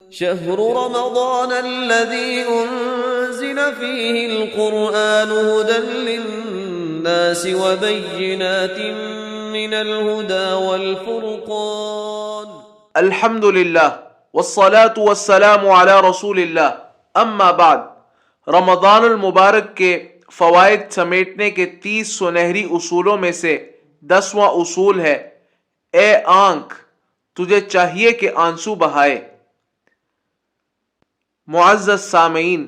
شهر رمضان الذي أنزل فيه القرآن هدى للناس وبينات من الهدى والفرقان الحمد للہ والصلاة والسلام علی رسول اللہ اما بعد۔ رمضان المبارک کے فوائد سمیٹنے کے 30 سنہری اصولوں میں سے 10واں اصول ہے، اے آنکھ تجھے چاہیے کہ آنسو بہائے۔ معزز سامعین،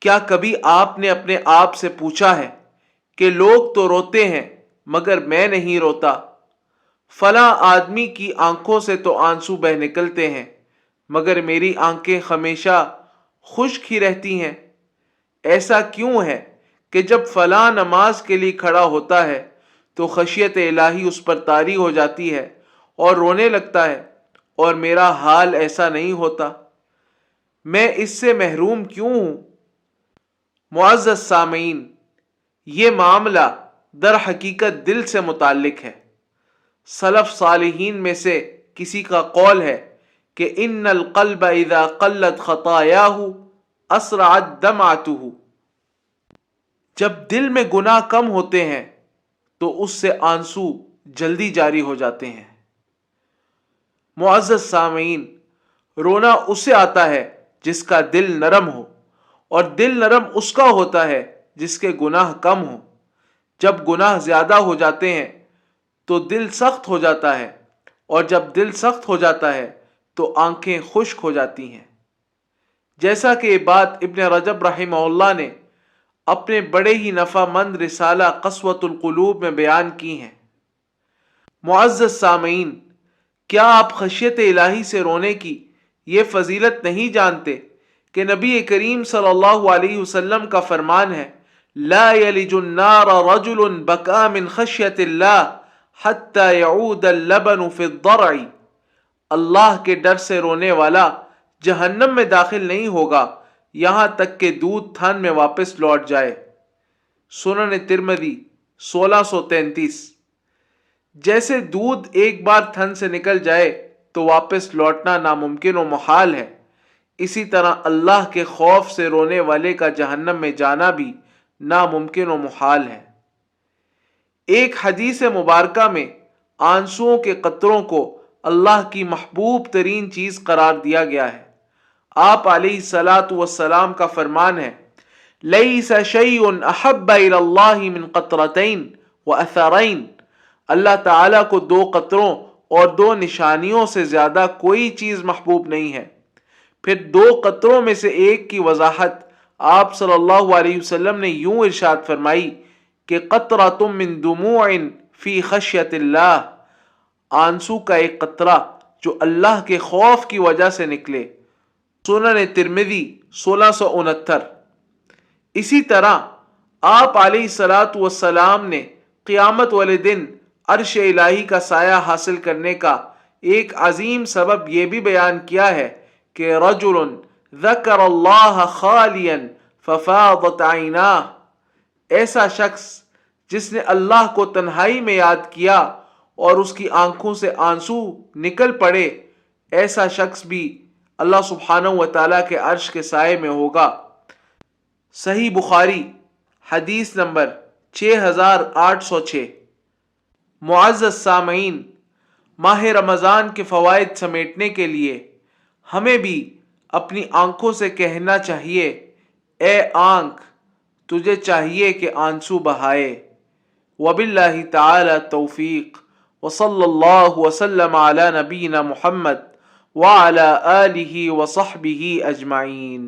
کیا کبھی آپ نے اپنے آپ سے پوچھا ہے کہ لوگ تو روتے ہیں مگر میں نہیں روتا؟ فلاں آدمی کی آنکھوں سے تو آنسو بہہ نکلتے ہیں مگر میری آنکھیں ہمیشہ خشک ہی رہتی ہیں۔ ایسا کیوں ہے کہ جب فلاں نماز کے لیے کھڑا ہوتا ہے تو خشیت الہی اس پر طاری ہو جاتی ہے اور رونے لگتا ہے، اور میرا حال ایسا نہیں ہوتا؟ میں اس سے محروم کیوں ہوں؟ معزز سامعین، یہ معاملہ در حقیقت دل سے متعلق ہے۔ سلف صالحین میں سے کسی کا قول ہے کہ ان القلب اذا قلت خطایاہ اسرعت دمعتہ، جب دل میں گناہ کم ہوتے ہیں تو اس سے آنسو جلدی جاری ہو جاتے ہیں۔ معزز سامعین، رونا اسے آتا ہے جس کا دل نرم ہو، اور دل نرم اس کا ہوتا ہے جس کے گناہ کم ہوں۔ جب گناہ زیادہ ہو جاتے ہیں تو دل سخت ہو جاتا ہے، اور جب دل سخت ہو جاتا ہے تو آنکھیں خشک ہو جاتی ہیں، جیسا کہ یہ بات ابن رجب رحمہ اللہ نے اپنے بڑے ہی نفع مند رسالہ قسوۃ القلوب میں بیان کی ہیں۔ معزز سامعین، کیا آپ خشیت الہی سے رونے کی یہ فضیلت نہیں جانتے کہ نبی کریم صلی اللہ علیہ وسلم کا فرمان ہے، لا یلج النار رجل بکا من خشیت اللہ حتی یعود اللبن فی الضرع، اللہ کے ڈر سے رونے والا جہنم میں داخل نہیں ہوگا یہاں تک کہ دودھ تھن میں واپس لوٹ جائے۔ سنن ترمذی 1633۔ جیسے دودھ ایک بار تھن سے نکل جائے تو واپس لوٹنا ناممکن و محال ہے، اسی طرح اللہ کے خوف سے رونے والے کا جہنم میں جانا بھی ناممکن و محال ہے۔ ایک حدیث مبارکہ میں آنسوؤں کے قطروں کو اللہ کی محبوب ترین چیز قرار دیا گیا ہے۔ آپ علیہ الصلاۃ والسلام کا فرمان ہے، لیس شیء احب الی اللہ من قطرتین واثرین، اللہ تعالیٰ کو 2 قطروں اور 2 نشانیوں سے زیادہ کوئی چیز محبوب نہیں ہے۔ پھر 2 قطروں میں سے ایک کی وضاحت آپ صلی اللہ علیہ وسلم نے یوں ارشاد فرمائی کہ قطرۃ من دموع فی خشیت اللہ، آنسو کا ایک قطرہ جو اللہ کے خوف کی وجہ سے نکلے۔ سنن ترمذی 1669۔ اسی طرح آپ علیہ الصلاۃ والسلام نے قیامت والے دن عرش الہی کا سایہ حاصل کرنے کا ایک عظیم سبب یہ بھی بیان کیا ہے کہ رجل ذکر اللہ خالیا ففاضت عیناہ، ایسا شخص جس نے اللہ کو تنہائی میں یاد کیا اور اس کی آنکھوں سے آنسو نکل پڑے، ایسا شخص بھی اللہ سبحانہ و تعالیٰ کے عرش کے سائے میں ہوگا۔ صحیح بخاری حدیث نمبر 6806۔ معزز سامعین، ماہ رمضان کے فوائد سمیٹنے کے لیے ہمیں بھی اپنی آنکھوں سے کہنا چاہیے، اے آنکھ تجھے چاہیے کہ آنسو بہائے۔ وباللہ تعالی توفیق، وصلی اللہ وسلم علی نبینا محمد وعلی آلہ وصحبہ اجمعین۔